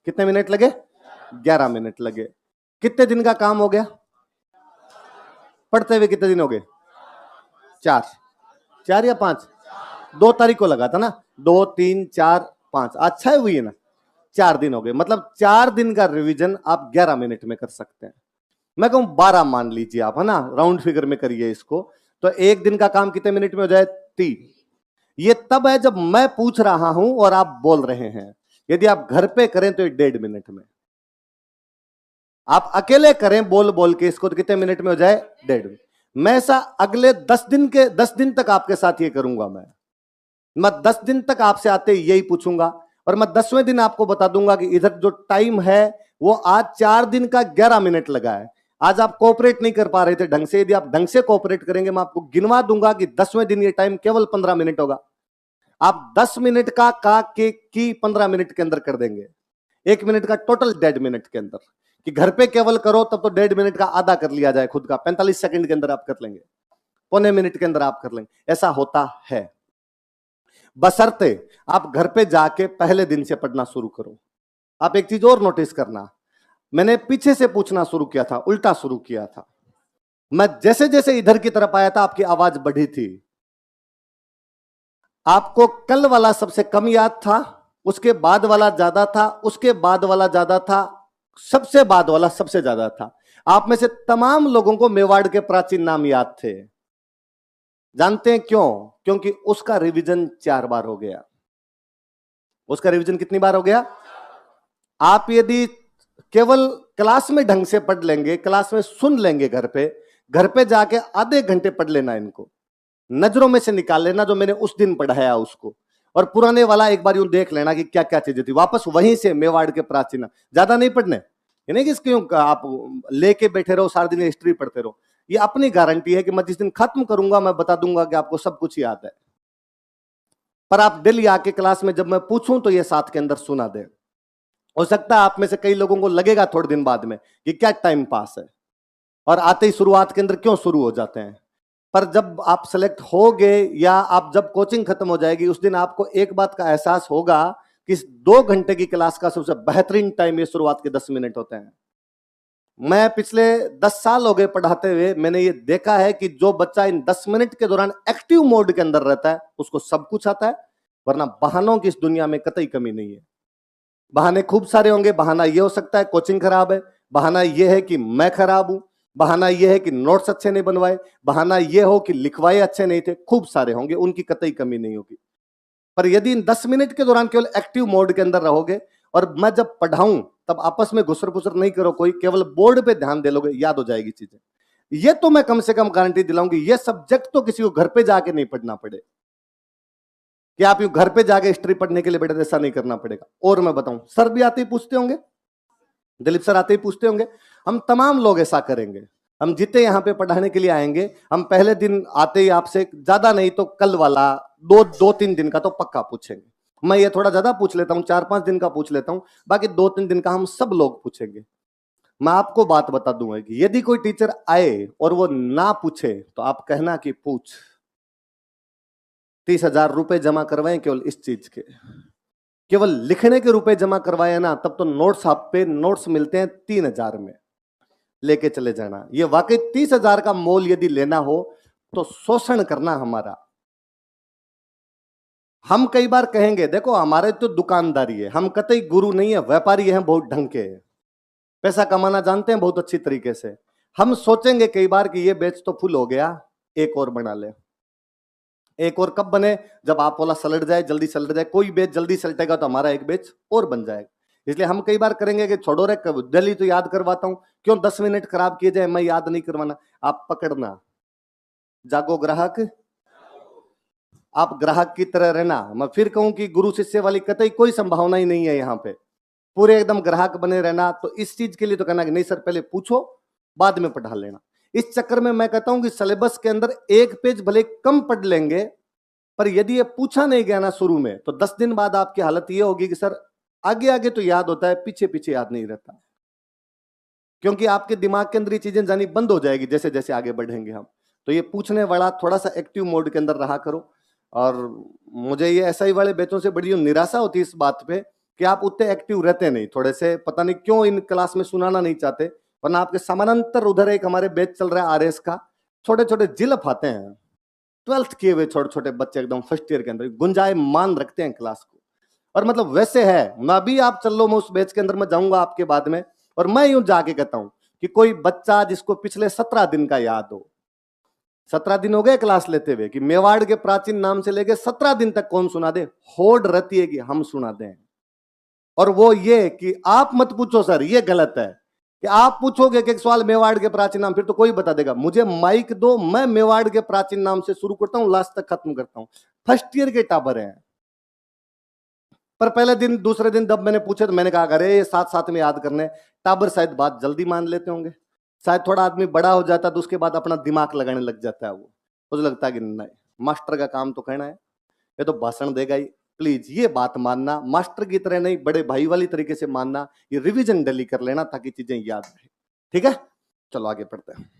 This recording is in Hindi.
कितने मिनट लगे? 11 मिनट लगे। कितने दिन का काम हो गया? पढ़ते हुए कितने दिन हो गए? 4। 4 या 5? 2 तारीख को लगा था ना, 2 3 4 5, आज 6 हुई है ना, 4 दिन हो गए। मतलब 4 दिन का रिवीजन आप 11 मिनट में कर सकते हैं। मैं कहूं 12 मान लीजिए आप, है ना, राउंड फिगर में करिए इसको, तो एक दिन का काम कितने मिनट में हो जाए? 3। ये तब है जब मैं पूछ रहा हूं और आप बोल रहे हैं। यदि आप घर पे करें तो 1.5 मिनट में, आप अकेले करें बोल बोल के इसको, तो कितने मिनट में हो जाए? 1.5। मैं ऐसा अगले 10 दिन तक आपके साथ ये करूंगा। मैं 10 दिन तक आपसे आते यही पूछूंगा, और मैं 10वें दिन आपको बता दूंगा कि इधर जो टाइम है वो आज 4 दिन का 11 मिनट लगा है। आज आप कोऑपरेट नहीं कर पा रहे थे ढंग से, यदि आप ढंग से कोऑपरेट करेंगे मैं आपको गिनवा दूंगा कि 10वें दिन ये टाइम केवल 15 मिनट होगा। आप 10 मिनट का की 15 मिनट के अंदर कर देंगे, 1 मिनट का टोटल 1.5 मिनट के अंदर। कि घर पे केवल करो तब तो 1.5 मिनट का आधा कर लिया जाए खुद का, 45 सेकंड के अंदर आप कर लेंगे, पौने मिनट के अंदर आप कर लेंगे। ऐसा होता है, बशर्ते आप घर पे जाके पहले दिन से पढ़ना शुरू करो। आप एक चीज और नोटिस करना, मैंने पीछे से पूछना शुरू किया था, उल्टा शुरू किया था। मैं जैसे जैसे इधर की तरफ आया था आपकी आवाज बढ़ी थी। आपको कल वाला सबसे कम याद था, उसके बाद वाला ज्यादा था, उसके बाद वाला ज्यादा था, सबसे बाद वाला सबसे ज्यादा था। आप में से तमाम लोगों को मेवाड़ के प्राचीन नाम याद थे। जानते हैं क्यों? क्योंकि उसका रिवीजन 4 बार हो गया। उसका रिवीजन कितनी बार हो गया? आप यदि केवल क्लास में ढंग से पढ़ लेंगे, क्लास में सुन लेंगे, घर पे जाके आधे घंटे पढ़ लेना, इनको नजरों में से निकाल लेना जो मैंने उस दिन पढ़ाया उसको, और पुराने वाला एक बार यूं देख लेना कि क्या क्या चीजें थी, वापस वहीं से मेवाड़ के प्राचीन। ज्यादा नहीं पढ़ने, ये नहीं कि क्यों आप लेके बैठे रहो सारा दिन हिस्ट्री पढ़ते रहो। ये अपनी गारंटी है कि मैं जिस दिन खत्म करूंगा मैं बता दूंगा कि आपको सब कुछ याद है, पर आप डेली आके क्लास में जब मैं पूछूं तो ये साथ के अंदर सुना दे। हो सकता है आप में से कई लोगों को लगेगा थोड़े दिन बाद में कि क्या टाइम पास है, और आते ही शुरुआत के अंदर क्यों शुरू हो जाते हैं। पर जब आप सेलेक्ट हो गए या आप जब कोचिंग खत्म हो जाएगी उस दिन आपको एक बात का एहसास होगा कि इस 2 घंटे की क्लास का सबसे बेहतरीन टाइम ये शुरुआत के 10 मिनट होते हैं। मैं पिछले 10 साल हो गए पढ़ाते हुए, मैंने ये देखा है कि जो बच्चा इन 10 मिनट के दौरान एक्टिव मोड के अंदर रहता है उसको सब कुछ आता है, वरना बहानों की इस दुनिया में कतई कमी नहीं है। बहाने खूब सारे होंगे। बहाना ये हो सकता है कोचिंग खराब है, बहाना ये है कि मैं खराब हूं, बहाना ये है कि नोट्स अच्छे नहीं बनवाए, बहाना ये हो कि लिखवाए अच्छे नहीं थे, खूब सारे होंगे, उनकी कतई कमी नहीं होगी। पर यदि इन 10 मिनट के दौरान केवल एक्टिव मोड के अंदर रहोगे, और मैं जब पढ़ाऊं तब आपस में घुसर पुसर नहीं करो कोई, केवल बोर्ड पे ध्यान दे लोगे, याद हो जाएगी चीजें। ये तो मैं कम से कम गारंटी दिलाऊंगी, ये सब्जेक्ट तो किसी को घर पे जाके नहीं पढ़ना पड़े कि आप यूं घर पे जाके हिस्ट्री पढ़ने के लिए बैठे, ऐसा नहीं करना पड़ेगा। और मैं बताऊं, सर भी आते ही पूछते होंगे, दिलीप सर आते ही पूछते होंगे, हम तमाम लोग ऐसा करेंगे। हम जितने यहाँ पे पढ़ाने के लिए आएंगे, हम पहले दिन आते ही आपसे ज्यादा नहीं तो कल वाला 2-3 दिन का तो पक्का पूछेंगे। मैं ये थोड़ा ज्यादा पूछ लेता हूँ, 4-5 दिन का पूछ लेता हूँ, बाकी 2-3 दिन का हम सब लोग पूछेंगे। मैं आपको बात बता दूंगा कि यदि कोई टीचर आए और वो ना पूछे तो आप कहना कि पूछ। 30,000 रुपए जमा करवाए केवल इस चीज के, केवल लिखने के रुपए जमा करवाए ना, तब तो नोट्स आप पे नोट्स मिलते हैं 3,000 में, लेके चले जाना। ये वाकई 30,000 का मोल यदि लेना हो तो शोषण करना हमारा। हम कई बार कहेंगे देखो हमारे तो दुकानदारी है, हम कतई गुरु नहीं है, व्यापारी हैं, बहुत ढंग के हैं, पैसा कमाना जानते हैं बहुत अच्छी तरीके से। हम सोचेंगे कई बार कि ये बैच तो फुल हो गया, एक और बना ले। एक और कब बने? जब आप वाला सलट जाए, जल्दी सलट जाए। कोई बैच जल्दी सलटेगा तो हमारा एक बैच और बन जाएगा। इसलिए हम कई बार करेंगे कि छोड़ो रे, दिल्ली तो याद करवाता हूं, क्यों 10 मिनट खराब किए जाए, मैं याद नहीं करवाना। आप पकड़ना, जागो ग्राहक, आप ग्राहक की तरह रहना। मैं फिर कहूं कि गुरु शिष्य वाली कतई कोई संभावना ही नहीं है यहाँ पे, पूरे एकदम ग्राहक बने रहना। तो इस चीज के लिए तो कहना कि नहीं सर पहले पूछो बाद में पढ़ा लेना। इस चक्कर में मैं कहता हूं कि सिलेबस के अंदर एक पेज भले कम पढ़ लेंगे, पर यदि ये पूछा नहीं गया ना शुरू में, तो 10 दिन बाद आपकी हालत ये होगी कि सर आगे आगे तो याद होता है, पीछे पीछे याद नहीं रहता, क्योंकि आपके दिमाग के अंदर ये चीजें जानी बंद हो जाएगी जैसे जैसे आगे बढ़ेंगे हम। तो ये पूछने वाला थोड़ा सा एक्टिव मोड के अंदर रहा करो। और मुझे ये एसआई वाले बैचों से बड़ी निराशा होती है इस बात पे कि आप उतने एक्टिव रहते नहीं, थोड़े से पता नहीं क्यों इन क्लास में सुनाना नहीं चाहते, वरना आपके समानांतर उधर एक हमारे बैच चल रहा है आरएस का, छोटे छोटे जिलफ आते हैं, 12th किए हुए छोटे छोटे बच्चे एकदम फर्स्ट ईयर के अंदर गुंजायमान रखते हैं क्लास को। और मतलब वैसे है, मैं अभी आप चल लो, मैं उस बैच के अंदर मैं जाऊंगा आपके बाद में, और मैं यूं जाके कहता हूं कि कोई बच्चा जिसको पिछले 17 दिन का याद हो, 17 दिन हो गए क्लास लेते हुए, कि मेवाड़ के प्राचीन नाम से लेके 17 दिन तक कौन सुना दे, होड़ रहती है कि हम सुना दें। और वो ये कि आप मत पूछो सर, ये गलत है कि आप पूछोगे कि एक सवाल मेवाड़ के प्राचीन नाम, फिर तो कोई बता देगा, मुझे माइक दो, मैं मेवाड़ के प्राचीन नाम से शुरू करता हूं, लास्ट तक खत्म करता हूं। फर्स्ट ईयर के टाबर हैं। पर पहले दिन दूसरे दिन जब मैंने पूछे तो मैंने कहा अरे ये साथ साथ में याद करने, टाबर शायद बात जल्दी मान लेते होंगे, शायद थोड़ा आदमी बड़ा हो जाता तो उसके बाद अपना दिमाग लगाने लग जाता है, वो मुझे लगता है कि नहीं, मास्टर का काम तो कहना है, ये तो भाषण देगा ही। प्लीज ये बात मानना, मास्टर की तरह नहीं, बड़े भाई वाली तरीके से मानना, ये रिवीजन डेली कर लेना ताकि चीजें याद रहे। ठीक है, चलो आगे पढ़ते हैं।